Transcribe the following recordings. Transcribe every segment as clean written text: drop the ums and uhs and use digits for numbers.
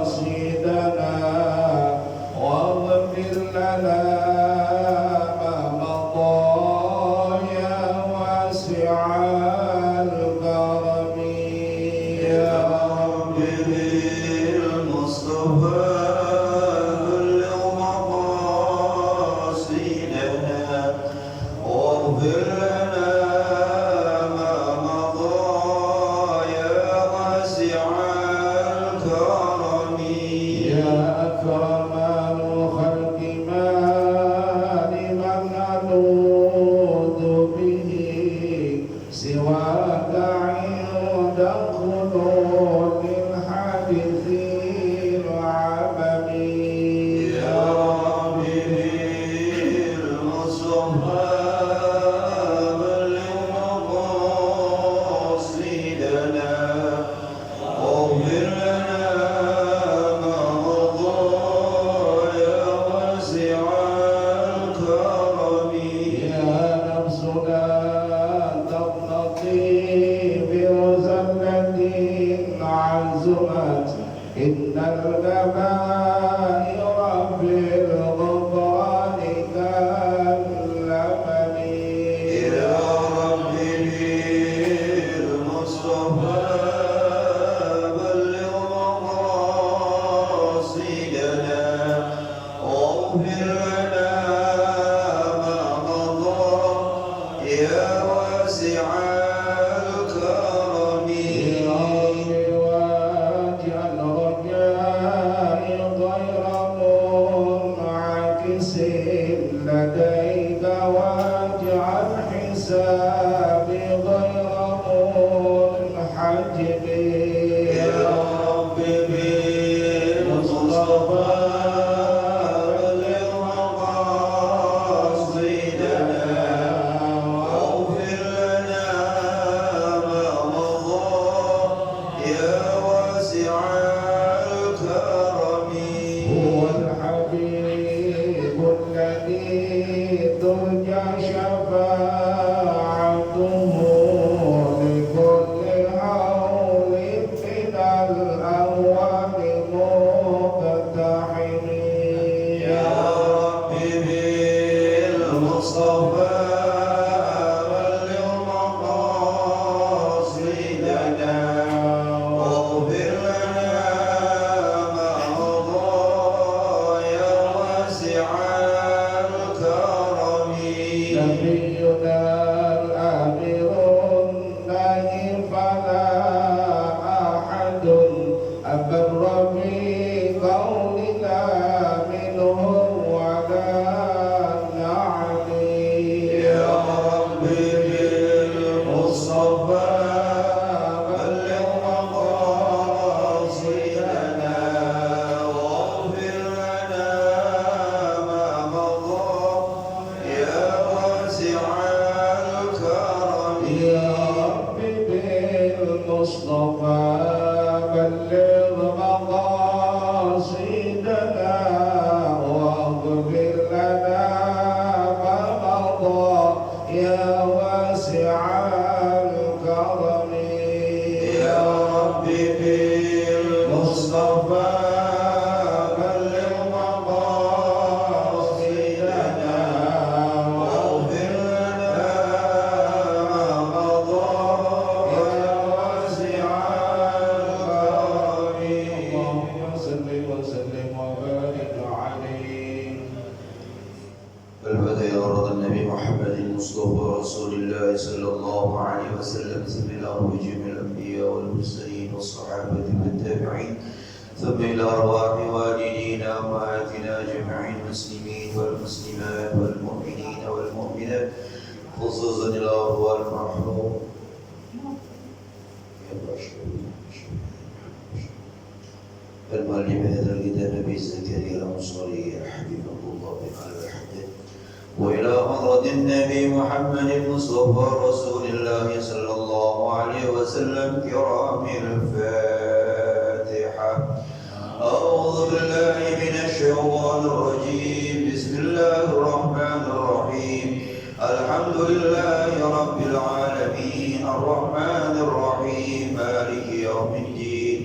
مقاصدنا واغفر لنا ما مضى يا واسع الكرم يا رب بالمصطفى بلغ مقاصدنا واغفر لنا ما مضى يا واسع الكرم يا أكرم الخلق ما لمن ألوذ به سواك عند خلود الحادث العمم يا رب بالمصطفى بلغ مقاصدنا واغفر لنا ما مضى يا واسع الكرم يا نفس لا تقنطي بمزلة عزمت إن الكبائر في الغفران كاللبن يا رب بالمصطفى بلغ مقاصدنا واغفر لنا ما مضى يا واسع الكرم يا رب واجعل رجائي غير منعكس لديك واجعل حسابي غير منحجب يا رب بالمصطفى بلغ مقاصدنا واغفر لنا ما مضى يا واسع الكرم هو الحبيب الذي ترجى شفاعته لكل حول من الأهوال مقتحم يا رب بالمصطفى بلغ مقاصدنا واغفر لنا ما مضى يا واسع الكرم نبينا الآمر النهي فلا أحد أبر بقولنا منه ولا نعلي يا رب بالمصطفى بلغ مقاصدنا واغفر لنا ما مضى يا واسع الكرم يا رب بالمصطفى بلغ مقاصدنا واغفر لنا ما مضى يا واسع الكرم يا رب بالمصطفى بلغ مقاصدنا واغفر لنا ما مضى يا واسع الكرم اللهم صل وسلم وبارك عليه البدء ورد النبي محمد المصطفى رسول الله صلى الله عليه وسلم ثم إلى أرواح جميع الأنبياء والمرسلين والصحابة والتابعين ثم إلى أرواح والدينا وأمهاتنا جميع المسلمين والمسلمات والمؤمنين والمؤمنات خصوصا إلى أرواح المرحوم المؤلف هذا الكتاب أبي زكريا الأنصاري حفظه الله بقلب حده وإلى حضرة النبي محمد المصطفى رسول الله صلى الله عليه وسلم كرام الفاتحة. أعوذ بالله من الشيطان الرجيم. بسم الله الرحمن الرحيم. الحمد لله رب العالمين الرحمن الرحيم مالك يوم الدين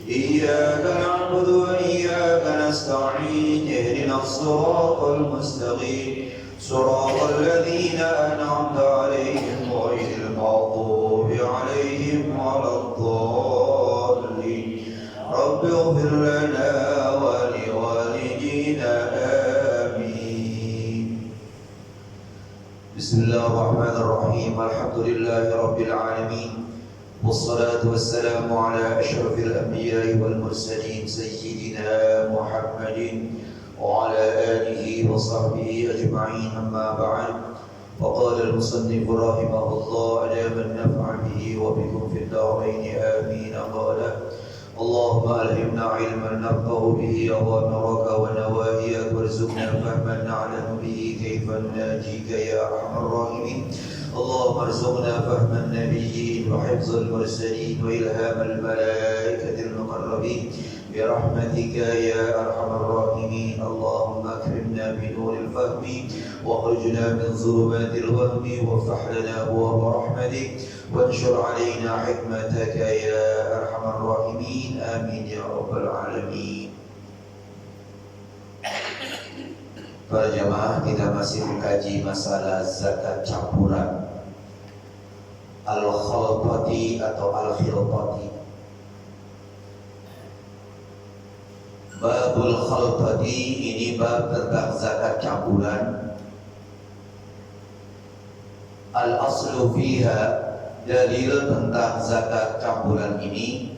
إياك نعبد وإياك نستعين اهدنا الصراط المستقيم صراط الذين أنعمت عليهم غير المغضوب عليهم ولا الضالين رب اغفر لنا ولوالدينا آمين. بسم الله الرحمن الرحيم. الحمد لله رب العالمين والصلاة والسلام على أشرف الأنبياء والمرسلين سيدنا محمد وعلى آله وصحبه أجمعين. أما بعد، وقال المصنف رحمه الله أدام النفع به وبكم في الدارين آمين. قال اللهم ألهمنا علما نفقه به أوامرك ونواهيك وارزقنا فهما نعلم به كيف نناجيك يا أرحم الراحمين. اللهم ارزقنا فهم النبيين وحفظ المرسلين وإلهام الملائكة المقربين برحمتك يا أرحم الراحمين. اللهم أكرمنا بنور الفهم واخرجنا من ظلمات الوهم وافتح لنا أبواب رحمتك وانشر علينا حكمتك يا أرحم الراحمين. آمين يا رب العالمين. Para jamaah, kita masih mengkaji masalah zakat campuran al-khalqati atau al-khilqati. Babul khalqati ini bab tentang zakat campuran. Al-aslu fiha, dalil tentang zakat campuran ini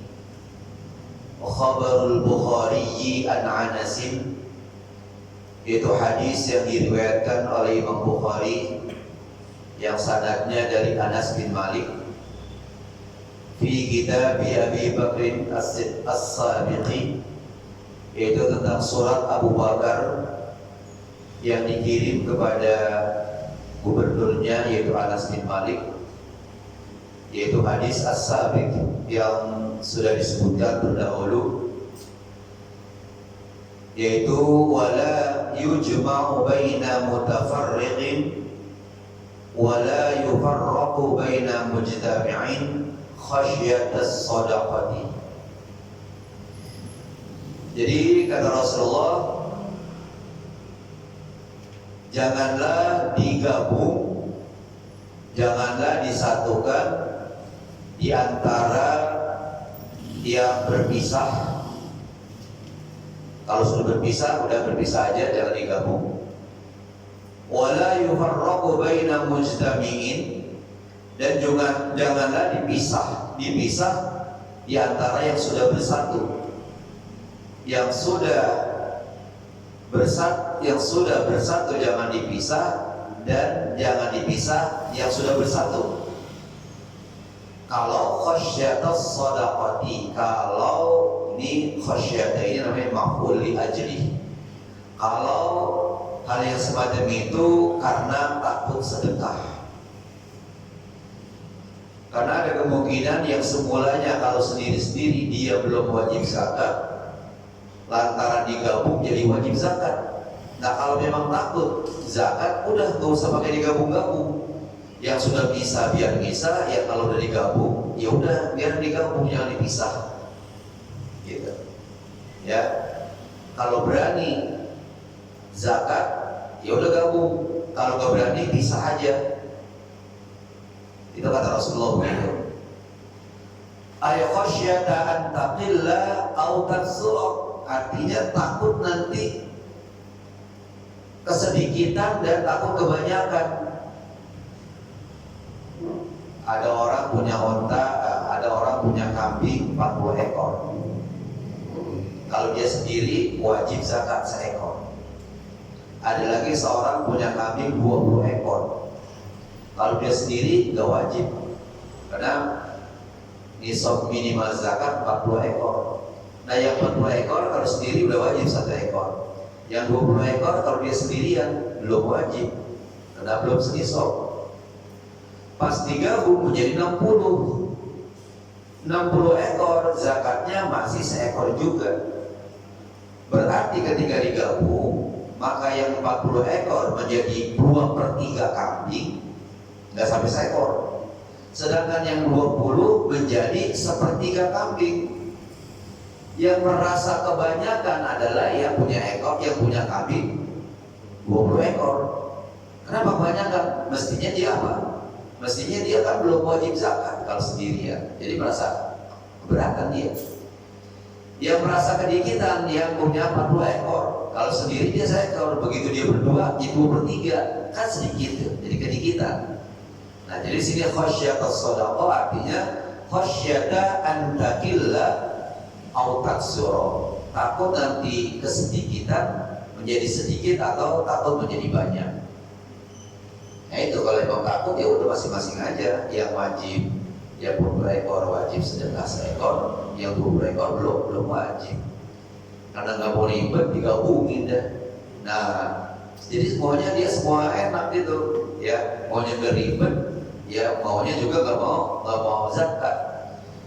khabarul Bukhari an Anasin, itu hadis yang diriwayatkan oleh Imam Bukhari yang sanadnya dari Anas bin Malik fi kitab Abi Bakr as-Sabiqi, yaitu tentang surat Abu Bakar yang dikirim kepada gubernurnya yaitu Anas bin Malik, yaitu hadis as-Sabiq yang sudah disebutkan terdahulu, yaitu wala yujma'u baina mutafarriqin wala yufarraqu baina mujtami'in khasyatas sadaqati. Jadi kata Rasulullah, janganlah digabung, janganlah disatukan di antara yang berpisah. Kalau sudah berpisah, udah berpisah aja, jangan digabung. Wala yufarraqu baina mujtami'in, dan juga janganlah dipisah di antara yang sudah bersatu. Yang sudah bersatu jangan dipisah, dan jangan dipisah yang sudah bersatu. Kalau khasyatas sadaqati, kalau ini khasyata ini namanya maf'ul li ajli. Kalau hal yang semacam itu karena takut sedekah, karena ada kemungkinan yang semulanya kalau sendiri-sendiri dia belum wajib zakat, lantaran digabung jadi wajib zakat. Nah kalau memang takut zakat, udah gak usah pakai digabung-gabung. Yang sudah bisa biar bisa, ya kalau udah digabung ya udah biar digabung, jangan dipisah. Gitu. Ya, kalau berani zakat ya udah gabung, kalau gak berani pisah aja. Itu kata Rasulullah begitu. Ay khasyata an taqilla aw taksura, artinya takut nanti kesedikitan dan takut kebanyakan. Ada orang punya onta, ada orang punya kambing 40 ekor. Kalau dia sendiri wajib zakat seekor. Ada lagi seorang punya kambing 20 ekor. Kalau dia sendiri nggak wajib, karena nisab minimal zakat 40 ekor. Nah yang 40 ekor kalau sendiri udah wajib 1 ekor. Yang 20 ekor kalau dia sendirian belum wajib, karena belum senisab. Pas digabung menjadi 60 ekor, zakatnya masih seekor juga. Berarti ketika digabung, maka yang 40 ekor menjadi 2/3 kambing, nggak sampai seekor. Sedangkan yang 20 menjadi 1/3 kambing. Yang merasa kebanyakan adalah yang punya ekor, yang punya kambing 20 ekor. Kenapa kebanyakan? Mestinya dia apa? Mestinya dia kan belum wajib zakat kalau sendirian. Jadi merasa keberatan dia. Yang merasa kedikitan, yang punya 40 ekor. Kalau sendiri dia seekor, begitu dia berdua, itu bertiga, kan sedikit, jadi kedikitan. Nah, jadi sini khasyatus shadaqah artinya khasyata an takilla au taksura. Takut nanti kesedikitan menjadi sedikit atau takut menjadi banyak. Nah itu kalau emang takut ya udah masing-masing aja. Yang wajib ya 20 ekor wajib sedekah seekor, yang 20 ekor belum wajib. Karena nggak mau ribet digabungin dah. Nah jadi semuanya dia semua enak gitu ya, maunya nggak ribet ya, maunya juga nggak mau zakat.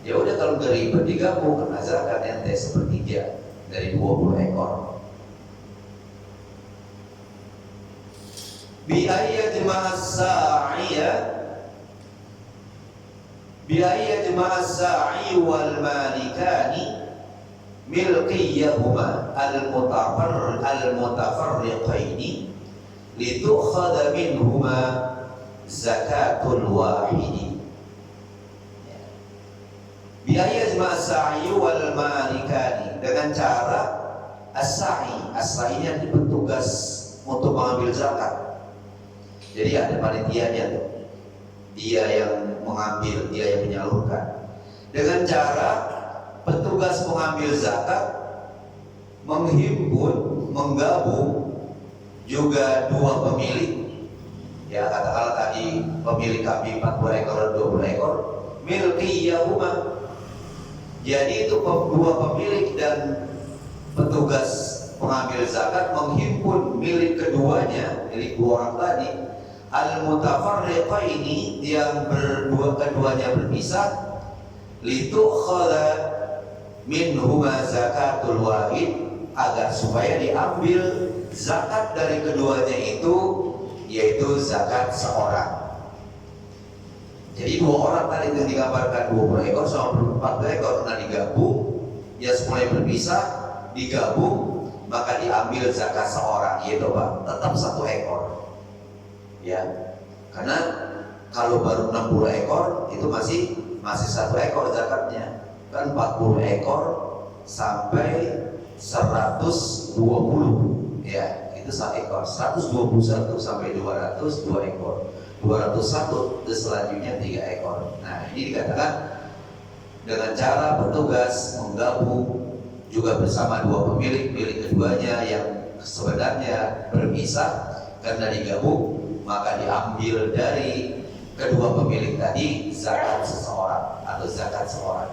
Ya udah kalau nggak ribet digabung, karena zakat ente sepertiga dari 20 ekor. Biaya jemaah sa'i wal malikani milkiyahuma al-mutafarriqaini litukhadha minhuma zakatul wahidi. Biaya jemaah sa'i wal malikani dengan cara as-sa'i. As-sa'i ini petugas untuk mengambil zakat. Jadi ada panitianya tuh, dia yang mengambil, dia yang menyalurkan. Dengan cara petugas mengambil zakat menghimpun, menggabung juga dua pemilik. Ya katakanlah tadi pemilik kambing 40 ekor dan 20 ekor, milkiyahuma. Jadi itu dua pemilik dan petugas pengambil zakat menghimpun milik keduanya, milik dua orang tadi. Al-mutafarriqaini yang keduanya berpisah, litukhadha minhuma zakatul wahid, agar supaya diambil zakat dari keduanya itu, yaitu zakat seorang. Jadi dua orang tadi yang digambarkan 20 ekor sama 40 ekor karena digabung, ya semuanya berpisah, digabung, maka diambil zakat seorang, yaitu Pak, tetap 1 ekor. Ya, karena kalau baru 60 ekor itu masih 1 ekor zakatnya. Kan 40 ekor sampai 120, ya itu 1 ekor. 121 sampai 200 2 ekor. 201 dan selanjutnya 3 ekor. Nah ini dikatakan dengan cara petugas menggabung juga bersama dua pemilik, milik keduanya yang sebenarnya berpisah, karena digabung maka diambil dari kedua pemilik tadi zakat seseorang atau zakat seorang.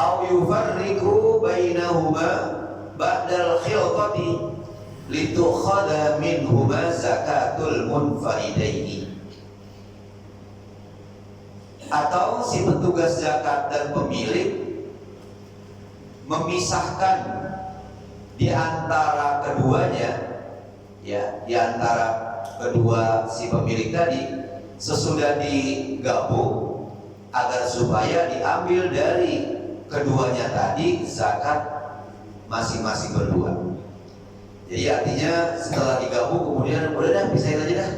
Au yufarriqu bainahuma ba'dal khilqati litukhadha minhuma zakatul munfaridaini. Atau si petugas zakat dan pemilik memisahkan di antara keduanya, ya, di antara kedua si pemilik tadi sesudah digabung, agar supaya diambil dari keduanya tadi zakat masing-masing berdua. Jadi artinya setelah digabung kemudian udah dah pisahin aja dah.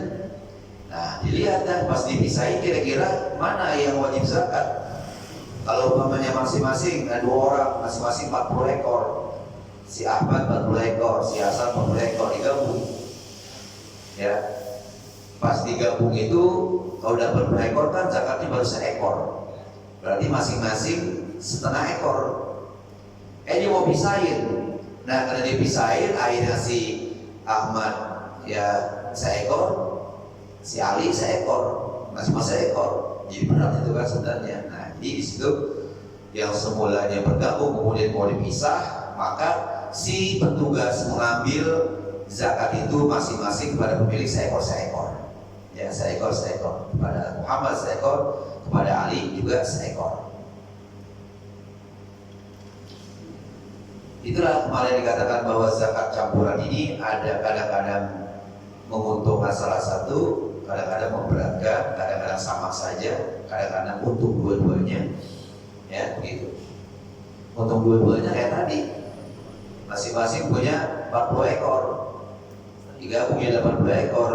Nah dilihat dah pas dipisahin kira-kira mana yang wajib zakat. Kalau umpamanya masing-masing ada 2 orang, masing-masing 40 ekor, si Ahmad 40 ekor, si Hasan 40 ekor, digabung. Ya, pas digabung itu kalau dapat berekor kan zakatnya baru 1 ekor. Berarti masing-masing 1/2 ekor. Dia mau pisahin. Nah karena dipisahin akhirnya si Ahmad ya 1 ekor, si Ali 1 ekor, masing-masing 1 ekor. Jadi berat itu kan sebenarnya. Nah jadi di situ yang semulanya bergabung kemudian mau dipisah, maka si petugas mengambil zakat itu masing-masing kepada pemilik 1 ekor. Ya 1 ekor kepada Muhammad 1 ekor, kepada Ali juga 1 ekor. Itulah kemarin dikatakan bahwa zakat campuran ini ada kadang-kadang menguntungkan salah satu, kadang-kadang memberatkan, kadang-kadang sama saja, kadang-kadang untuk dua-duanya, ya begitu. potong dua-duanya kayak tadi, masing-masing punya 40 ekor, 3 punya 80 ekor,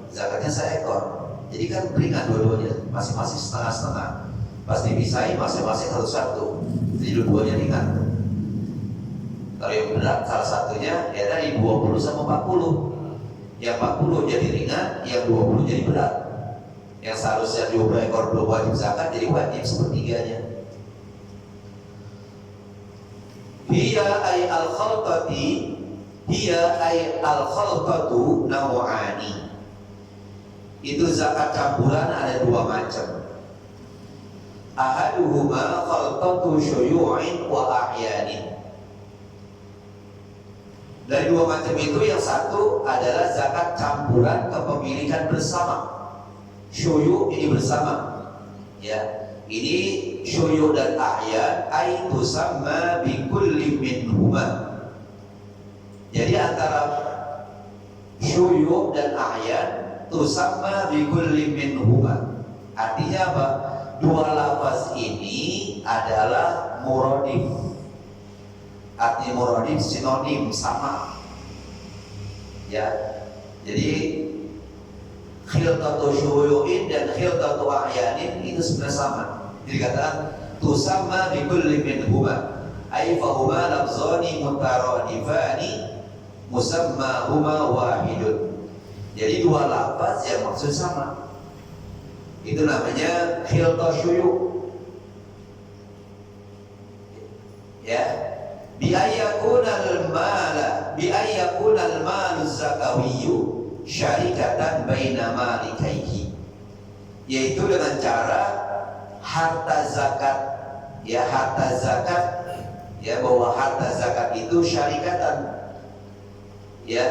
zakatnya 1 ekor. Jadi kan ringan dua-duanya, masing-masing setengah-setengah. Pas dipisahin masing-masing satu-satu, jadi dua-duanya ringan. Kalau yang berat salah satunya ya tadi 20 sama 40. Yang 40 jadi ringan, yang 20 jadi berat. Yang seharusnya 20 ekor belum wajib zakat jadi wajib sepertiganya. Hiya ay al-khalqati, hiya ay al-khalqatu naw'ani. Itu zakat campuran ada 2 macam. Ahaduhuma khalqatu syuyu'in wa ahyanin. Dari 2 macam itu yang satu adalah zakat campuran kepemilikan bersama. Syuyu ini bersama. Ya, ini syuyu dan ahyan ay tusamma bi kulli minhuma. Jadi antara syuyu dan ahyan tusamma bi kulli minhuma. Artinya apa? 2 lafaz ini adalah muradif. Arti muradif sinonim, sama. Ya. Jadi khiltatu syuyu'in dan khiltatu ahyanin itu sebenarnya sama. Jadi katakan tusamma bi kulli minhuma ay fahuma lafzani mutaradifani musammahuma wahidun. Jadi 2 lafaz yang maksud sama. Itu namanya khiltatu syuyu'. Ya. Bi ayyakunal mala bi ayyakunal malu zakawiyyu syarikatan baina malikaihi, yaitu dengan cara harta zakat, ya harta zakat, ya bahwa harta zakat itu syarikatan, ya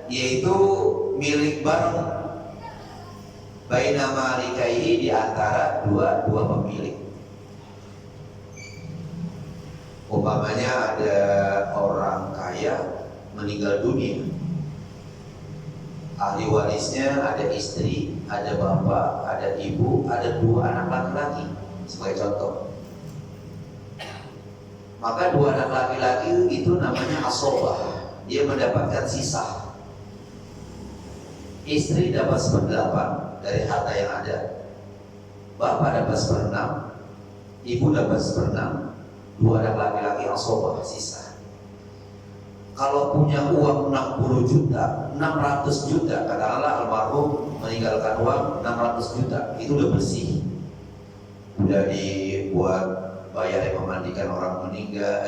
yaitu milik bareng baina malikaihi, di antara dua pemilik. Umpamanya ada orang kaya meninggal dunia, ahli warisnya ada istri, ada bapak, ada ibu, ada 2 anak laki-laki sebagai contoh. Maka 2 anak laki-laki itu namanya asobah, dia mendapatkan sisa. Istri dapat 1/8 dari harta yang ada, bapak dapat 1/6, ibu dapat 1/6, 2 anak laki-laki asobah sisa. Kalau punya uang 60 juta, 600 juta, katakanlah almarhum meninggalkan uang 600 juta, itu udah bersih, udah dibuat bayar yang memandikan orang meninggal,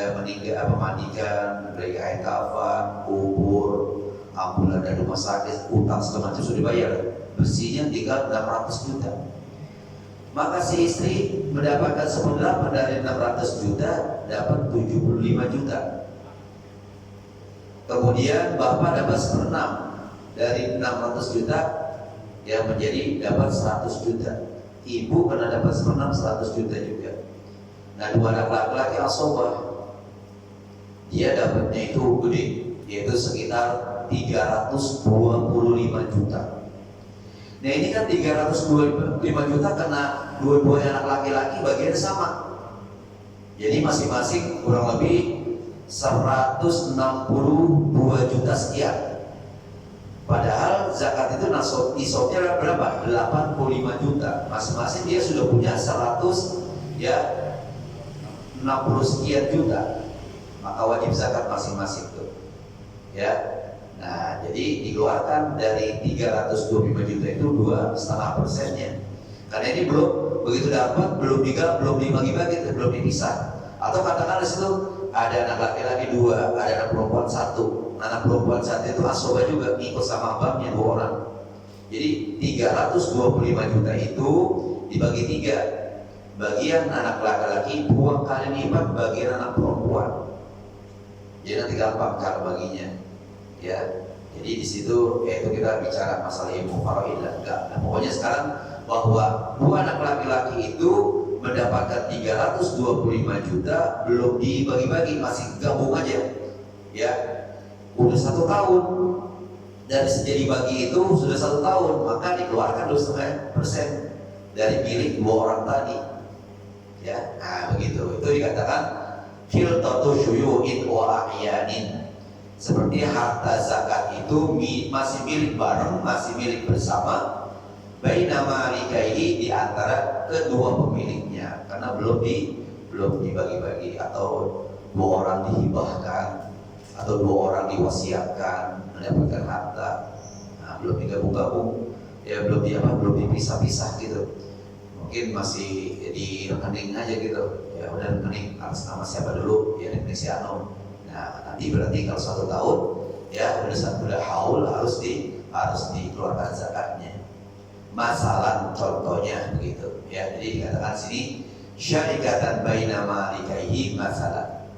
memandikan, beri kain kafan, kubur, ambulan dan rumah sakit, utang segala macam sudah dibayar, bersihnya tinggal 600 juta. Maka si istri mendapatkan 1/8 dari 600 juta, dapat 75 juta. Kemudian bapak dapat 1/6 dari 600 juta, ya menjadi dapat 100 juta. Ibu kena dapat 1/6 100 juta juga. Nah 2 anak laki-laki asobah, dia dapatnya itu gede, yaitu sekitar 325 juta. Nah ini kan 325 juta kena 2 anak laki-laki bagiannya sama. Jadi masing-masing kurang lebih 162 juta sekian. Padahal zakat itu nisabnya berapa? 85 juta. Masing-masing dia sudah punya 100 ya 60 sekian juta. Maka wajib zakat masing-masing tuh. Ya. Nah, jadi dikeluarkan dari 325 juta itu 2,5%-nya. Karena ini belum begitu dapat, belum dibagi-bagi, belum dipisah. Atau katakan di situ ada anak laki-laki 2, ada anak perempuan 1. Anak perempuan 1 itu asobah juga, ikut sama abangnya 2 orang. Jadi 325 juta itu dibagi 3. Bagian anak laki-laki 2 kali lipat bagian anak perempuan. Jadi nanti gampang cara baginya. Ya, jadi di situ yaitu kita bicara masalah ilmu faraid enggak. Nah, pokoknya sekarang bahwa 2 anak laki-laki itu mendapatkan 325 juta belum dibagi-bagi, masih gabung aja. Ya, udah 1 tahun dari sejak dibagi itu sudah 1 tahun, maka dikeluarkan 2,5% dari milik 2 orang tadi. Ya, nah begitu. Itu dikatakan khiltatu syuyu'in wa ahyanin. Seperti harta zakat itu masih milik bareng, masih milik bersama, baina malikaihi, di antara kedua pemiliknya, karena belum dibagi-bagi, atau dua orang dihibahkan, atau dua orang diwasiatkan mendapatkan harta. Nah, belum digabung-gabung, ya belum dipisah-pisah gitu. Mungkin masih di rekening aja gitu. Ya udah, rekening atas nama siapa dulu? Ya rekening si Anu. Nah, nanti berarti kalau 1 tahun ya udah haul harus dikeluarkan zakatnya. Masalah contohnya begitu. Ya, jadi dikatakan sini syarikatan baina malikaihi masalah.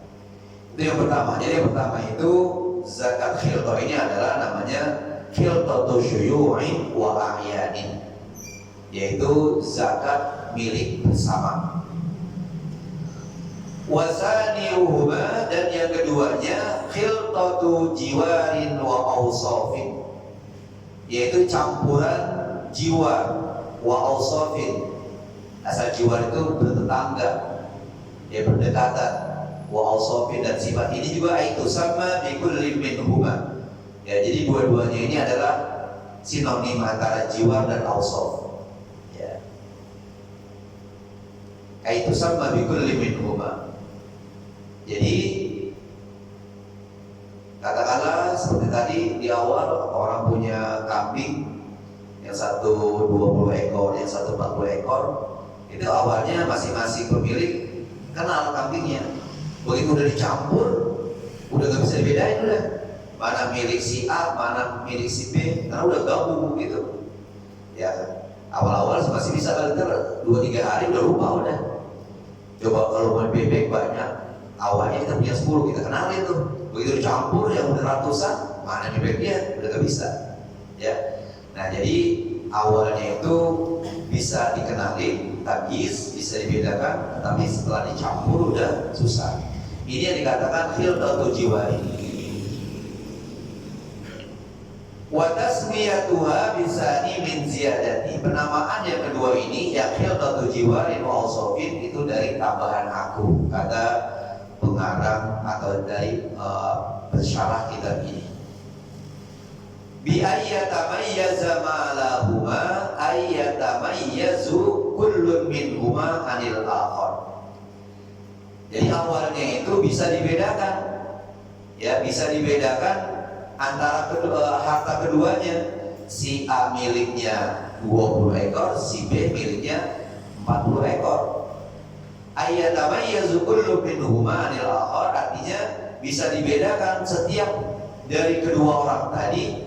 Itu yang pertama. Jadi yang pertama itu zakat khilqah ini adalah namanya khilqatu syuyu'in wa ahyanin, yaitu zakat milik bersama. Wasaniuhuma, dan yang keduanya khilqatu jiwarin wa awsafin, yaitu campuran jiwar wa awsafin. Asal jiwar itu bertetangga, ya berdekatan, wa awsafin, dan sifat ini juga itu sama bikulli minhuma. Ya, jadi dua-duanya ini adalah sinonim antara jiwar dan awsaf. Ya. Itu sama bikulli minhuma. Jadi katakanlah seperti tadi di awal, orang punya kambing, yang satu 20 ekor, yang satu 40 ekor. Itu awalnya masing-masing pemilik kenal kambingnya. Begitu udah dicampur, udah gak bisa dibedain udah. Mana milik si A, mana milik si B, karena udah gabung gitu. Ya, awal-awal masih bisa, ntar 2-3 hari udah lupa udah. Coba kalau mau bebek banyak, awalnya kita punya 10, kita kenalin tuh. Begitu dicampur yang udah ratusan, mana bebeknya udah gak bisa. Ya. Nah, jadi awalnya itu bisa dikenalin, tamyiz, bisa dibedakan, tapi setelah dicampur udah susah. Ini yang dikatakan khilqatu jiwari. Wa tasmiyatuha bisani min ziyadati. Penamaan yang kedua ini, yang khilqatu jiwari wa awsafin, itu dari tambahan aku, kata pengarang atau dari pensyarah kitab ini. Bi ayyatamayyaza ma'lahuma ayyatamayyazu kullun minhuma anil akhar. Jadi awalnya itu bisa dibedakan, ya bisa dibedakan antara harta keduanya. Si A miliknya 20 ekor, si B miliknya 40 ekor. Ayyatamayyazu kullun minhuma anil akhar, artinya bisa dibedakan setiap dari kedua orang tadi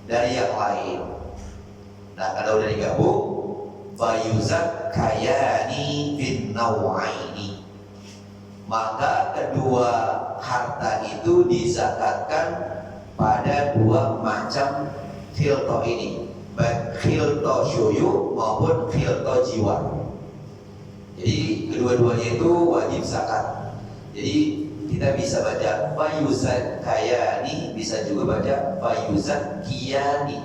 dari yang lain. Nah, kalau udah digabung, fayuzak kayani bin nawaini, maka kedua harta itu dizakatkan pada dua macam khilqah ini, baik khilqah syuyu maupun khilqah jiwa. Jadi kedua-duanya itu wajib zakat. Jadi kita bisa baca fayuzak kayani, bisa juga baca fayuzak kiyani.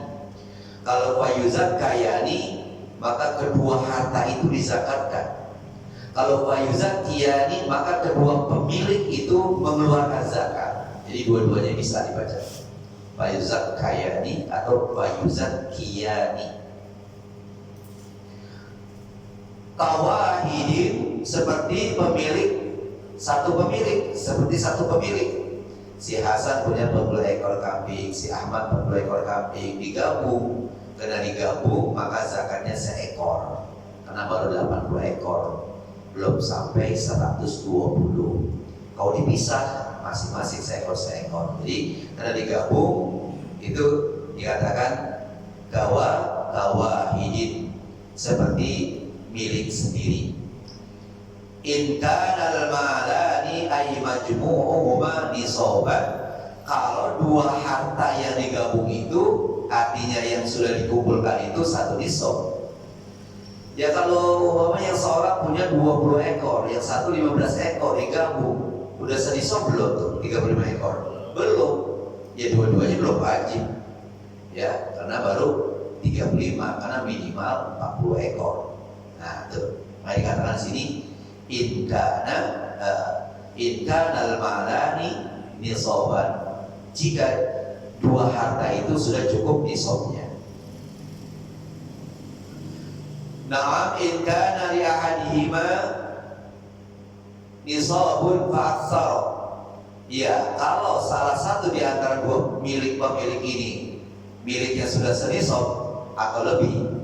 Kalau fayuzak kayani, maka kedua harta itu dizakatkan. Kalau fayuzak kiyani, maka kedua pemilik itu mengeluarkan zakat. Jadi dua-duanya bisa dibaca, fayuzak kayani atau fayuzak kiyani. Kawahidin, seperti satu pemilik. Si Hasan punya 20 ekor kambing, si Ahmad 40 ekor kambing, digabung. Karena digabung maka zakatnya seekor, karena baru 80 ekor, belum sampai 120. Kalau dipisah masing-masing seekor. Jadi karena digabung itu dikatakan kawahidin, seperti milik sendiri. In kana al-malani ay majmu'uhuma nisaban. Kalau dua harta yang digabung itu, artinya yang sudah dikumpulkan itu satu nisab. Ya kalau umpamanya seorang punya 20 ekor, yang satu 15 ekor digabung, udah senisab belum tuh 35 ekor? Belum. Ya dua-duanya belum wajib. Ya, karena baru 35, karena minimal 40 ekor. Nah, tuh. Mari katakan sini in kana in kanal malani nisaban, jika dua harta itu sudah cukup nisabnya. Na'am in kana li ahadihima nisabun fa aktsar. Ya, kalau salah satu di antara dua pemilik ini miliknya sudah senisab atau lebih,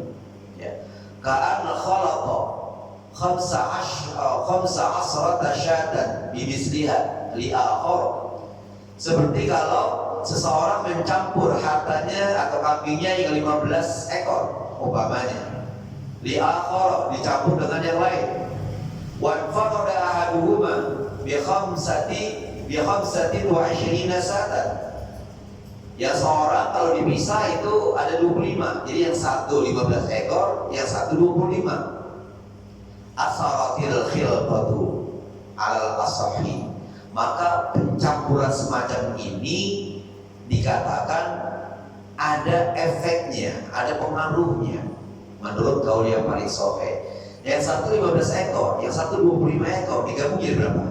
ya. Ka'anna khalaqa khamsa asrata syatan bimisliha li akhar. Seperti kalau seseorang mencampur hartanya atau kambingnya yang 15 ekor umpamanya, li akhar, dicampur dengan yang lain. Wan faqada ahaduhuma bi khamsatin wa 20 satan. Yang seorang kalau dipisah itu ada 25. Jadi yang satu 15 ekor, yang satu 25. Asaratil khilqatu alal asahi. Maka pencampuran semacam ini dikatakan ada efeknya, ada pengaruhnya menurut kaul yang paling sahih. Yang satu 15 ekor, yang satu 25 ekor, digabung jadi berapa?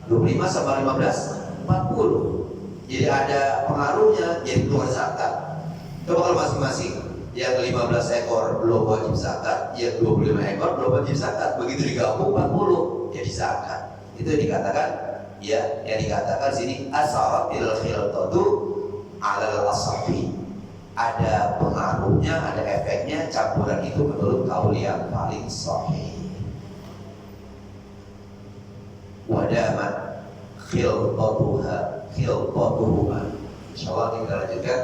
25 sama 15, 40. Jadi ada pengaruhnya, jadi keluar zakat. Coba kalau masing-masing yang 15 ekor belum wajib zakat, yang 25 ekor belum wajib zakat. Begitu digabung 40 jadi zakat. Itu dikatakan, ya, yang dikatakan sini asaratil khilqatu alal asahi. Ada pengaruhnya, ada efeknya campuran itu menurut kaul yang paling sahih. Wadamat khilqatuhuma. Insyaallah kita lanjutkan.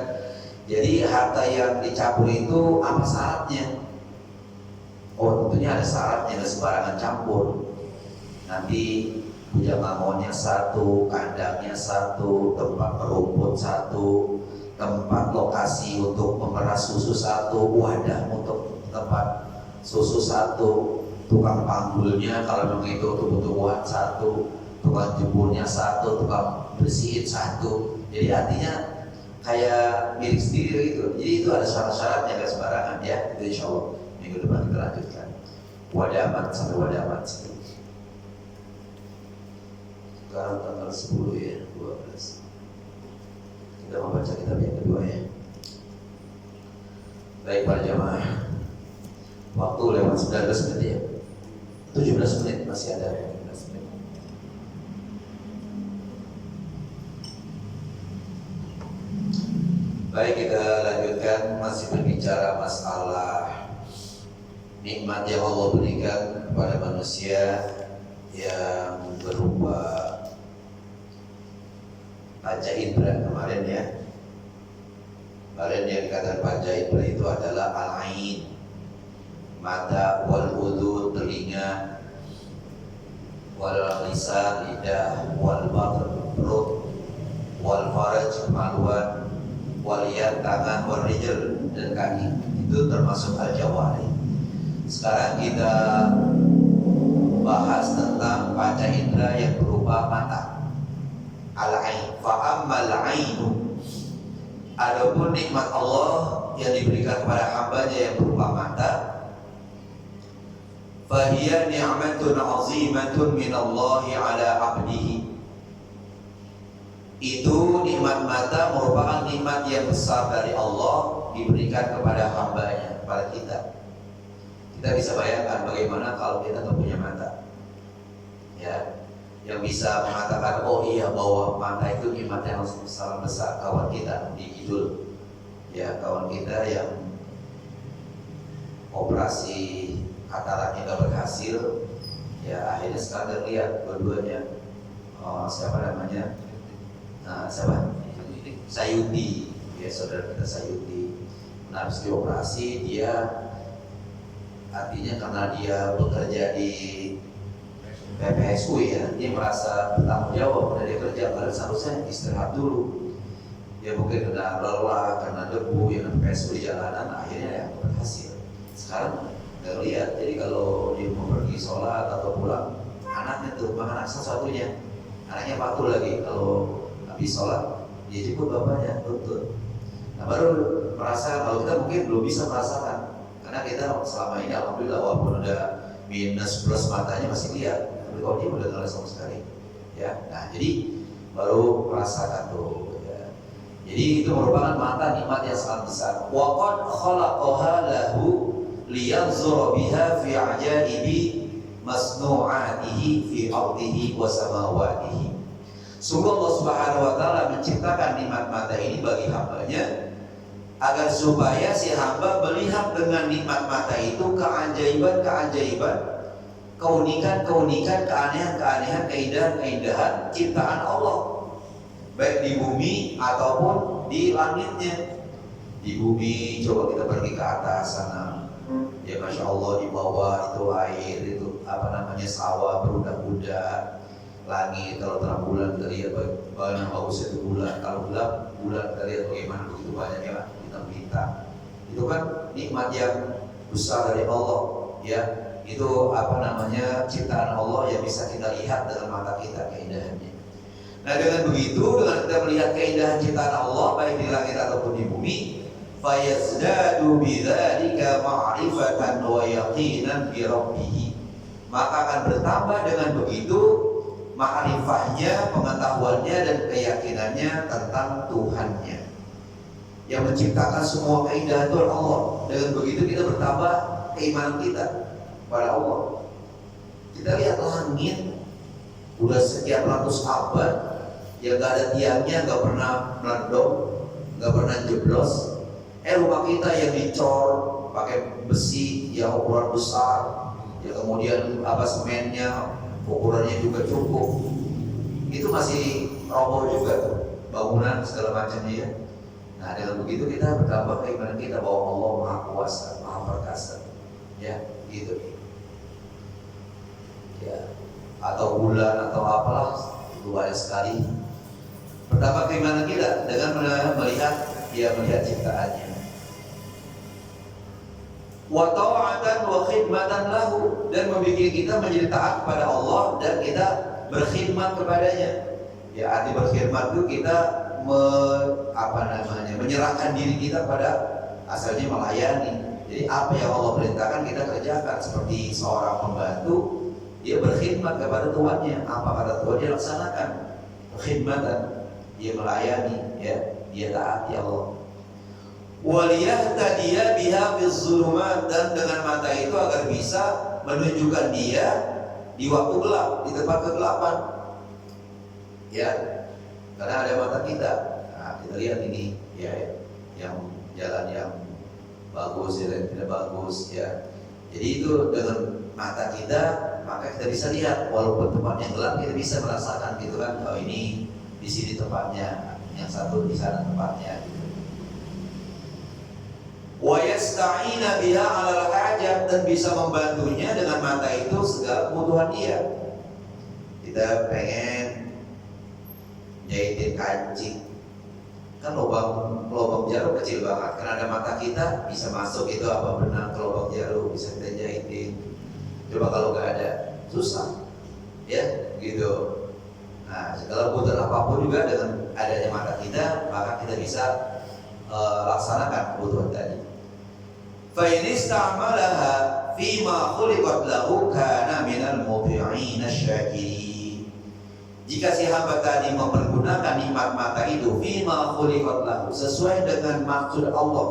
Jadi harta yang dicampur itu apa syaratnya? Oh, tentunya ada syaratnya, nggak sembarangan campur. Nanti bujang mangonnya satu, kandangnya satu, tempat perumput satu, tempat lokasi untuk memeras susu satu, wadah untuk tempat susu satu, tukang panggulnya kalau memang itu butuh watt satu, tukang jemurnya satu, tukang bersihin satu. Jadi artinya kayak milik sendiri gitu. Jadi itu ada syarat-syaratnya, gak sembarangan ya. Itu insya Allah minggu depan kita lanjutkan. Wadamat sampai wadamat. Sekarang tanggal 10 ya, 12. Kita membaca kitab yang kedua ya. Baik para jamaah, waktu lewat 19 menit ya. 17 menit masih ada. 17 menit. Baik, kita lanjutkan masih berbicara masalah nikmat yang Allah berikan kepada manusia yang berupa panca indera kemarin ya. Kemarin yang dikatakan panca indera itu adalah al-ain, mata, wal udhun, telinga, wal lisan, lidah, wal batn, perut, wal faraj, kemaluan, wal yad, tangan, wal rijl, dan kaki. Itu termasuk al-jawari. Sekarang kita bahas tentang panca indera yang berupa mata. Al-ain, fa'ammal ainu. Adapun nikmat Allah yang diberikan kepada hambanya yang berupa mata, fahiya ni'matun 'azimatun minallahi 'ala 'abdihi. Itu nikmat mata merupakan nikmat yang besar dari Allah diberikan kepada hambanya, kepada kita. Kita bisa bayangkan bagaimana kalau kita tak punya mata, ya, yang bisa mengatakan, oh iya bahwa mata itu nikmat yang sangat besar. Kawan kita di Kidul, ya, kawan kita yang operasi kataraknya tidak berhasil, ya, akhirnya sekarang lihat dua-duanya. Siapa namanya? Siapa? Sayuti, ya, saudara kita Sayuti. Nah, habis dioperasi dia, artinya karena dia bekerja di PPSU ya, dia merasa bertanggung jawab pada dia kerja, karena seharusnya istirahat dulu. Dia mungkin kena lelah, karena debu yang PPSU di jalanan, akhirnya ya berhasil. Sekarang nggak lihat, jadi kalau dia mau pergi sholat atau pulang, anaknya tuh, anak satu-satunya, anaknya patuh lagi, kalau habis sholat dia jemput bapaknya, tuntut. Nah, baru merasa, kalau kita mungkin belum bisa merasakan, karena kita selama ini alhamdulillah walaupun udah minus plus matanya masih lihat. Tapi kalau dia udah dengar sama sekali, ya. Nah, jadi baru merasakan tuh. Ya. Jadi itu merupakan mata nikmat yang sangat besar. Wa qad khalaqaha lahu liyanzura biha fi ajaibi masnu'atihi fi ardihi wa samawatihi. Sungguh Allah Subhanahu wa taala menciptakan nikmat mata ini bagi hambanya agar supaya si hamba melihat dengan nikmat mata itu keajaiban-keajaiban, keunikan-keunikan, keanehan-keanehan, keindahan-keindahan ciptaan Allah, baik di bumi ataupun di langitnya. Di bumi coba kita pergi ke atas sana, ya Masya Allah, di bawah itu air, itu apa namanya, sawah berudak-udak. Langit kalau terang bulan kita lihat bagaimana bagusnya itu bulan, kalau gelap bulan kita lihat bagaimana begitu banyaknya bintang-bintang. Itu kan nikmat yang besar dari Allah, ya. Itu apa namanya, ciptaan Allah yang bisa kita lihat dengan mata kita keindahannya. Nah, dengan begitu, dengan kita melihat keindahan ciptaan Allah baik di langit ataupun di bumi, fayazdadu bidzalika ma'rifatan wa yaqinan bi rabbih. Maka akan bertambah dengan begitu ma'rifahnya, pengetahuannya dan keyakinannya tentang Tuhannya yang menciptakan semua keindahan itu Allah. Dengan begitu kita bertambah keimanan kita pada Allah. Kita lihat langit udah sekian ratus abad yang gak ada tiangnya, gak pernah meledong, gak pernah jeblos. Rumah kita yang dicor pakai besi yang ukuran besar, ya kemudian semennya ukurannya juga cukup, itu masih roboh juga tuh, bangunan segala macamnya, ya. Nah, dengan begitu kita bertambah keimanan kita bahwa Allah Maha Kuasa, Maha Perkasa, ya, gitu. Ya, atau bulan atau apalah, itu banyak sekali. Bertambah keimanan kita dengan melihat ciptaannya. Wa ta'atan wa khidmatan lahu, dan membuat kita menjadi taat kepada Allah dan kita berkhidmat kepadanya. Ya, arti berkhidmat itu kita menyerahkan diri kita pada asalnya melayani. Jadi apa yang Allah perintahkan kita kerjakan, seperti seorang pembantu dia berkhidmat kepada tuannya, apa kata Tuhan dia laksanakan. Khidmatan, dia melayani, ya, dia taati Allah. Waliyahtadiya biha fizzulumat, dan dengan mata itu agar bisa menunjukkan dia di waktu gelap, di tempat kegelapan, ya, karena ada mata kita. Nah, kita lihat ini, ya, yang jalan yang bagus, ya, yang tidak bagus, ya. Jadi itu dengan mata kita, maka kita bisa lihat, walaupun tempatnya gelap kita bisa merasakan gitu kan, oh ini di sini tempatnya, yang satu di sana tempatnya, gitu. Wa yasta'ina biha 'alal hajat, dan bisa membantunya dengan mata itu segala kebutuhan dia. Kita pengen jahitin kancing, kan lubang jarum kecil banget, karena ada mata kita bisa masuk itu apa benang ke lubang jarum, bisa kita jahitin. Coba kalau nggak ada, susah, ya, gitu. Nah, segala kebutuhan apapun juga dengan adanya mata kita, maka kita bisa laksanakan kebutuhan tadi. Fa in istamalaha fi ma khuliqat lahu kana minal muti'in asy-syakirin. Jika si hamba tadi mempergunakan nikmat mata itu fi ma khuliqat lahu, sesuai dengan maksud Allah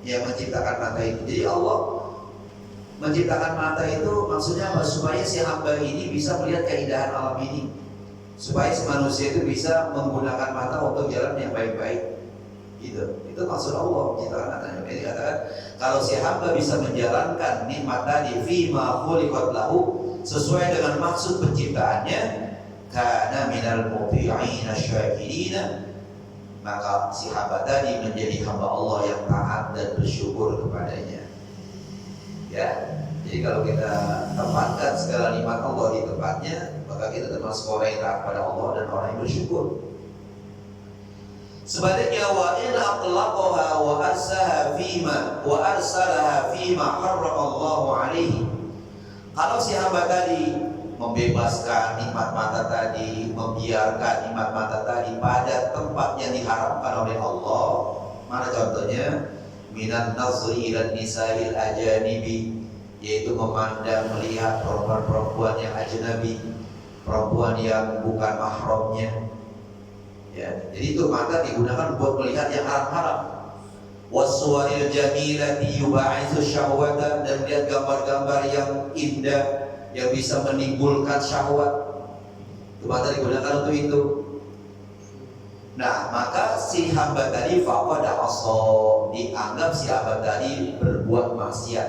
yang menciptakan mata itu. Jadi Allah menciptakan mata itu maksudnya apa? Supaya si hamba ini bisa melihat keindahan alam ini, supaya si manusia itu bisa menggunakan mata untuk jalan yang baik-baik. Itu maksud Allah menciptakan matanya. Jadi katakan, kalau si hamba bisa menjalankan nikmat tadi fi ma khuliqat lahu, sesuai dengan maksud penciptaannya, kana minal muti'in asy-syakirin, maka si hamba tadi menjadi hamba Allah yang taat dan bersyukur kepadanya. Ya, jadi kalau kita tempatkan segala nikmat Allah di tempatnya, maka kita termasuk orang yang taat kepada Allah dan orang yang bersyukur. Sebaliknya, wa in aqlaqaha wa arsalaha fima harramallahu alaihi. Kalau si hamba tadi membebaskan nikmat mata tadi, membiarkan nikmat mata tadi pada tempat yang diharamkan oleh Allah, mana contohnya? Minan nazri ila nisa'il ajanibi, yaitu memandang, melihat perempuan-perempuan yang ajnabi, perempuan yang bukan mahramnya. Ya, jadi itu mata digunakan buat melihat yang haram-haram. Wassuwaril jamilati yuba'itsu syahwata, dan lihat gambar-gambar yang indah yang bisa menimbulkan syahwat. Itu mata digunakan untuk itu. Nah, maka si hamba tadi faqad asa, dianggap si hamba tadi berbuat maksiat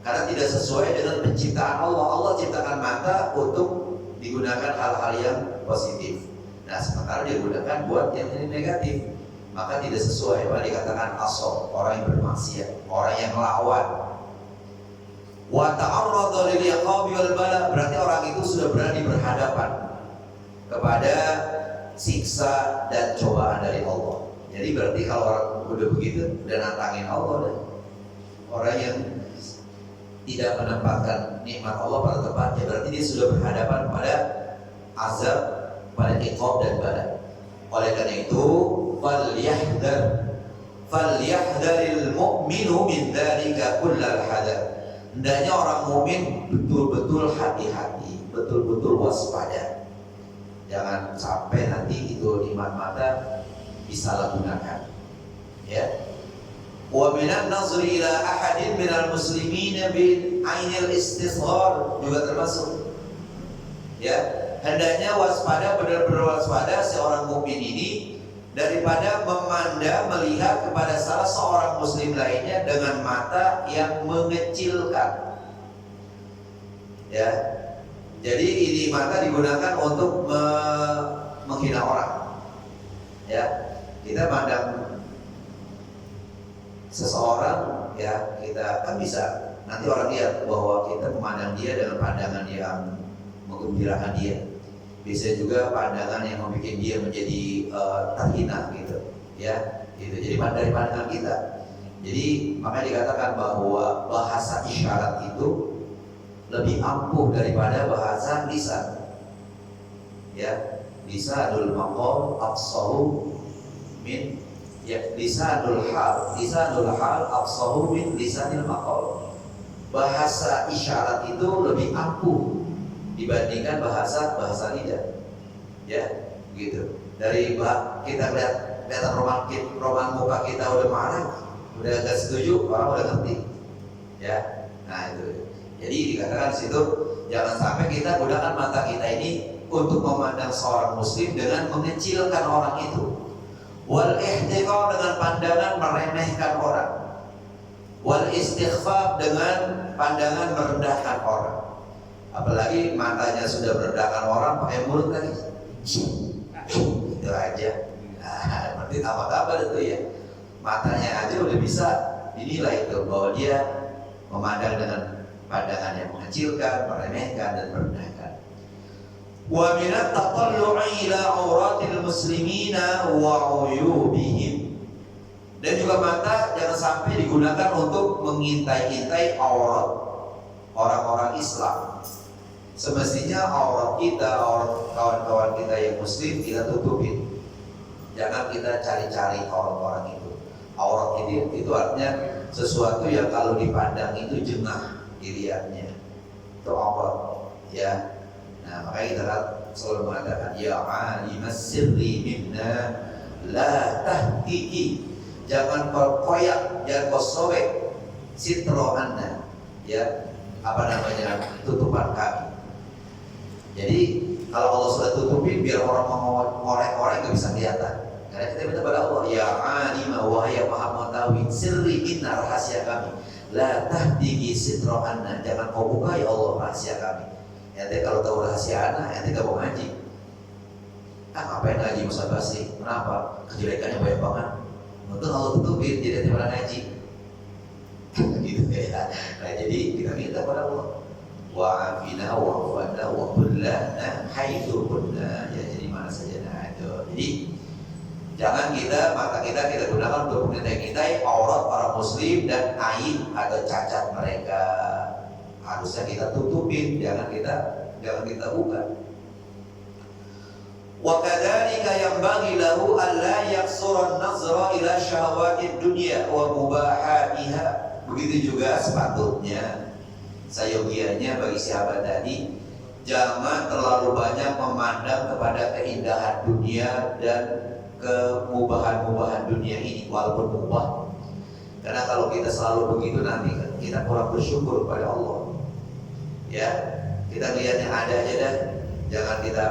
karena tidak sesuai dengan penciptaan Allah. Allah ciptakan mata untuk digunakan hal-hal yang positif. Nah, sementara dia gunakan buat yang ini negatif, maka tidak sesuai. Maka dikatakan asa, orang yang bermaksiat, orang yang melawan. Wa ta'arrada lil iqabi wal bala, berarti orang itu sudah berani berhadapan kepada siksa dan cobaan dari Allah. Jadi berarti kalau orang udah begitu, udah nantangin Allah deh. Orang yang tidak menempatkan nikmat Allah pada tempatnya, berarti dia sudah berhadapan pada azab, pada iqab dan bala. Oleh karena itu, falyahdharil mu'minu min dzalika kullal hadar. Hendaknya orang mukmin betul-betul hati-hati, betul-betul waspada. Jangan sampai nanti itu nikmat mata disalahgunakan. Ya. Wa minan nazri ila ahadin minal muslimin bil ainil istisghar juga termasuk. Ya, hendaknya waspada, benar-benar waspada seorang mukmin ini daripada memandang, melihat kepada salah seorang muslim lainnya dengan mata yang mengecilkan. Ya. Jadi ini mata digunakan untuk menghina orang. Ya, kita pandang seseorang, ya kita kan bisa nanti orang lihat bahwa kita memandang dia dengan pandangan yang menggembirakan dia. Bisa juga pandangan yang membuat dia menjadi terhina gitu, ya. Gitu. Jadi dari pandangan kita. Jadi makanya dikatakan bahwa bahasa isyarat itu lebih ampuh daripada bahasa lisan. Ya, lisanul maqal afsahu min lisanul hal afsahu min lisanil maqal. Bahasa isyarat itu lebih ampuh dibandingkan bahasa lidah. Ya, gitu. Dari kita lihat roman muka kita udah marah, udah gak setuju, orang udah ngerti. Ya, nah itu. Jadi dikatakan di situ, jangan sampai kita gunakan mata kita ini untuk memandang seorang muslim dengan mengecilkan orang itu. Wal ihtiqar, dengan pandangan meremehkan orang. Wal istighfaf, dengan pandangan merendahkan orang. Apalagi matanya sudah merendahkan orang pakai mulut lagi. Itu aja. Nah, berarti apa-apa itu ya. Matanya aja udah bisa dinilai itu bahwa dia memandang dengan pandangan yang mengecilkan, meremehkan dan merendahkan. Wa minat taqallu'i ila auratil muslimina wa uyubihim. Dan juga mata jangan sampai digunakan untuk mengintai-intai aurat orang-orang Islam. Semestinya aurat kita, aurat kawan-kawan kita yang muslim kita tutupin. Jangan kita cari-cari aurat orang itu. Aurat itu artinya sesuatu yang kalau dipandang itu jengah dilihatnya. Itu aurat, ya. Nah, makanya kita selalu mengatakan ya alimas sirri minna la tahqiqi. Jangan kau koyak, jangan kau sobek sitro anna, ya, tutupan kami. Jadi kalau Allah sudah tutupin, biar orang mau ngorek-ngorek nggak bisa kelihatan. Karena kita minta pada Allah, ya alima wahai yang maha mengetahui sirri minna, rahasia kami, la tahqiqi sitro anna. Jangan kau buka ya Allah rahasia kami. Ente kalau tahu rahasia anak, ente gak mau ngaji. Ngapain ngaji Musa Basri? Kenapa? Kejelekannya banyak banget. Mungkin Allah tutupin, jadi ente pernah ngaji. Gitu ya. Nah, jadi kita minta pada Allah, wa'afina wa'afana wa'bullana haitsu kunna. Ya, jadi mana saja. Nah, itu. Jadi jangan mata kita gunakan untuk mengintai aurat para muslim dan aib atau cacat mereka. Harusnya kita tutupin, jangan kita buka. Wa kadzalika yanbaghi lahu alla yaksura an-nazra ila syahawatid dunya wa mubahatiha. Begitu juga sepatutnya Sayogianya bagi sahabat tadi, jangan terlalu banyak memandang kepada keindahan dunia dan kemubahan-mubahan dunia ini walaupun mubah. Karena kalau kita selalu begitu nanti kita kurang bersyukur kepada Allah. Ya, kita lihat yang ada aja dah. Jangan kita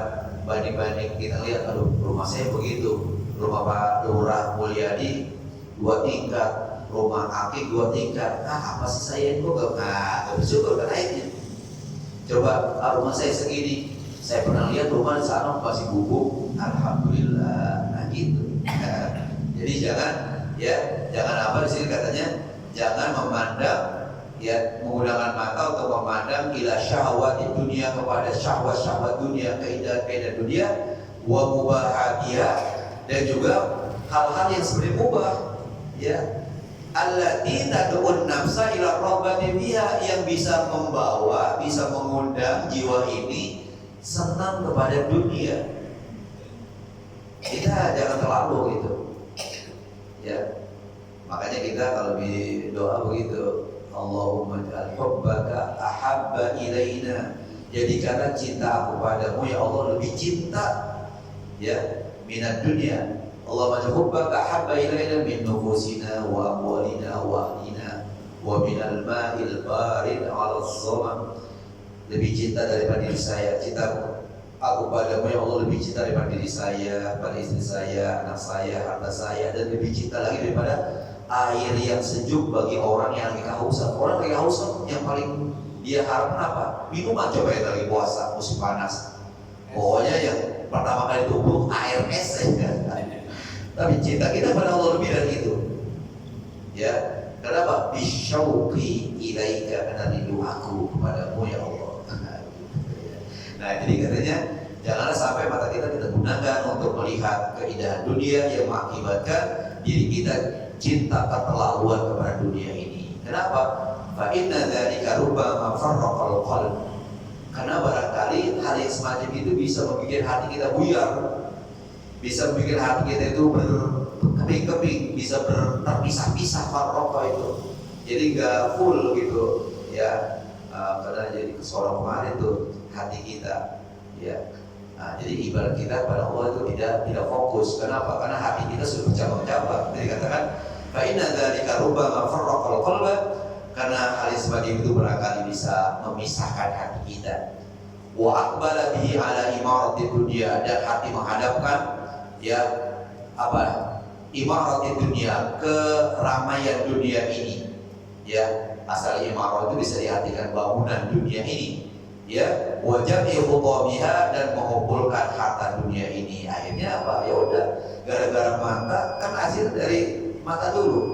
banding-banding, kita lihat aduh rumah saya begitu, rumah Pak Lurah Mulyadi 2 tingkat, rumah Aki 2 tingkat. Apa sih saya ini kok gak bersyukur kan akhirnya. Coba rumah saya segini, saya pernah lihat rumah di sana masih gubuk, alhamdulillah. Nah gitu. Jadi jangan apa di sini katanya, jangan memandang menggunakan mata untuk memandang ila syahwat di dunia, kepada syahwat dunia, keindahan dunia, wa mubahatiha, dan juga hal-hal yang sebenarnya mubah, ya. Allati tad'un nafsa ila rabbati biha, yang bisa membawa, bisa mengundang jiwa ini senang kepada dunia. Kita jangan terlalu gitu. Ya. Makanya kita kalau di doa begitu, Allahumma ja'al hubbaka ahabba ilaina, jadikanlah cinta aku padamu ya Allah lebih cinta ya minat dunia. Allahumma ja'al hubbaka ahabba ilaina min nufusina wa amwalina wa ahlina wa minal ma'il barid 'ala as-samam, lebih cinta daripada diri saya. Cinta aku padamu ya Allah lebih cinta daripada diri saya, pada istri saya, anak saya, harta saya, dan lebih cinta lagi daripada air yang sejuk bagi orang yang lagi kehausan. Orang lagi kehausan yang paling dia harapkan apa? Minuman. Coba ya lagi puasa musim panas, pokoknya yang pertama kali tubuh air es ya. Tapi cinta kita pada Allah lebih dari itu. Ya, kenapa? Bisyauqi ilaika, karena rindu aku kepadamu ya Allah. Nah, jadi katanya janganlah sampai mata kita gunakan untuk melihat keindahan dunia yang mengakibatkan diri kita cinta keterlaluan kepada dunia ini. Kenapa? Fa inna dzalika rubbama farraqal qalb. Karena barangkali hal yang semacam itu bisa membuat hati kita buyar, bisa membuat hati kita itu berkeping-keping, bisa terpisah-pisah farraqa itu. Jadi nggak full gitu, ya. Karena jadi seorang kemarin tuh hati kita, ya. Nah, jadi ibarat kita pada Allah itu tidak fokus. Kenapa? Karena hati kita sudah bercabang-cabang. Jadi katakan, fa inna dzalika rubbama farraqal qalba, karena hal semacam itu barangkali bisa memisahkan hati kita. Wa aqbala bihi ala imarati dunya, dan hati menghadapkan ya apa? Imarati dunya, keramaian dunia ini. Ya, asal imarah itu bisa diartikan bangunan dunia ini. Ya, wajah ihutamiha, dan mengumpulkan harta dunia ini. Akhirnya apa? Ya udah, gara-gara mata, kan hasil dari mata dulu,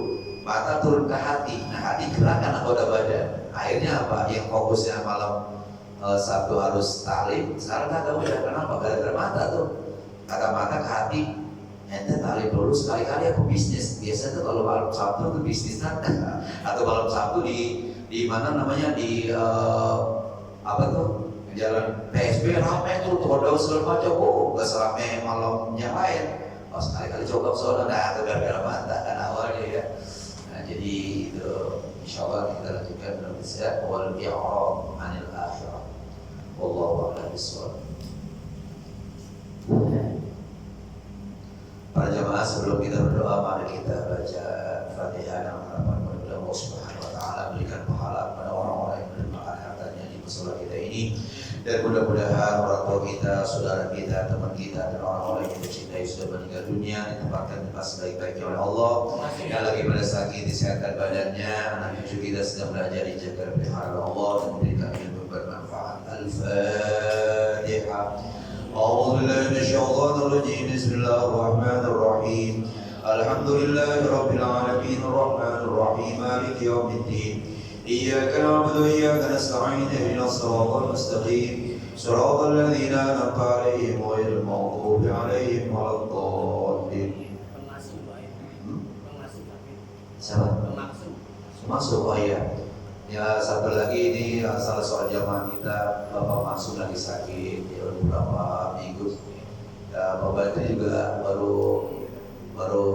mata turun ke hati. Nah, hati gerakan anggota badan. Akhirnya apa? Yang fokusnya malam Sabtu harus taklim, sekarang kata udah. Kenapa? Gara-gara mata tuh. Kata mata ke hati, ente taklim dulu, sekali-kali aku bisnis. Biasanya tuh kalau malam Sabtu tuh bisnis atau malam Sabtu di mana namanya di apa tuh, jalan PSB ramai tuh, todong segala macam. Gak seramai malam yang lain. Sekali-kali coba soalnya, nah itu gara-gara mata kan awalnya ya. Nah jadi itu insyaallah kita lanjutkan dalam kisah wal i'rab 'anil akhirah. Wallahu a'lam bishawab. Para jamaah, sebelum kita berdoa, mari kita baca Fatihah dan harapan kepada Allah Subhanahu wa taala berikan pahala kepada orang-orang yang menerima hartanya di musola kita ini, dan mudah-mudahan orang tua kita, saudara kita, teman kita, dan orang-orang yang kita cintai sudah meninggal dunia ditempatkan tempat sebaik-baiknya oleh Allah. Yang lagi pada sakit disehatkan badannya, anak cucu kita sedang belajar dijaga dan pelihara Allah, dan memberikan ilmu bermanfaat. Al-Fatihah. أعوذ بالله من الشيطان الرجيم. بسم الله الرحمن الرحيم. الحمد لله رب العالمين الرحمن الرحيم مالك يوم الدين. إياك نعبد وإياك نستعين اهدنا الصراط المستقيم صراط الذين أنعمت عليهم غير المغضوب عليهم ولا الضالين. Siapa? Masuk. Oh iya. Ya, satu lagi ini salah seorang jamaah kita, Bapak Maksud lagi sakit ya beberapa minggu. Ya, Bapak itu juga baru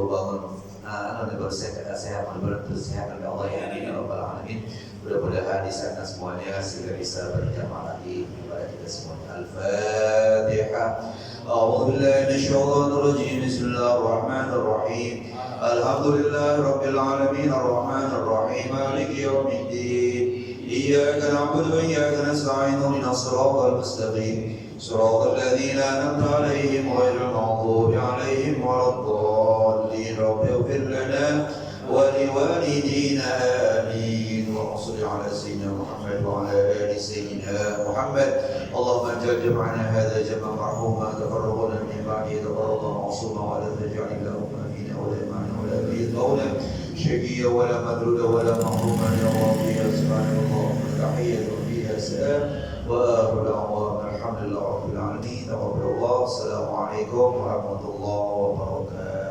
bangun, baru sehat, benar-benar sehat oleh Allah ya, Amin ya Rabbal Alamin. Mudah-mudahan di sana semuanya segera bisa berjamaah lagi kepada kita semuanya. Al-Fatihah. A'udzu billahi minasyaitonir rajim. Bismillahirrahmanirrahim. Alhamdulillahirabbil alamin arrahmanir rahim maliki yaumiddin. Iyyaka na'budu wa iyyaka nasta'in ihdinas siratal mustaqim. Siratal ladzina an'amta 'alaihim ghairil maghdubi 'alaihim waladdallin. Rabbighfir lana wa liwalidina amin. وصل على سيدنا محمد وعلى آل سيدنا محمد. اللهم اجعل جمعنا هذا جمعا مرحوما تفرقنا من بعده تفرقا معصوما ولا تجعل اللهم فينا ولا معنا ولا فيه قولا شقيا ولا مذلولا ولا محروما يا ربي سبحانك اللهم تحية فيها سلام وآخر دعوانا الحمد لله رب العالمين. تقبل الله. السلام عليكم ورحمة الله وبركاته.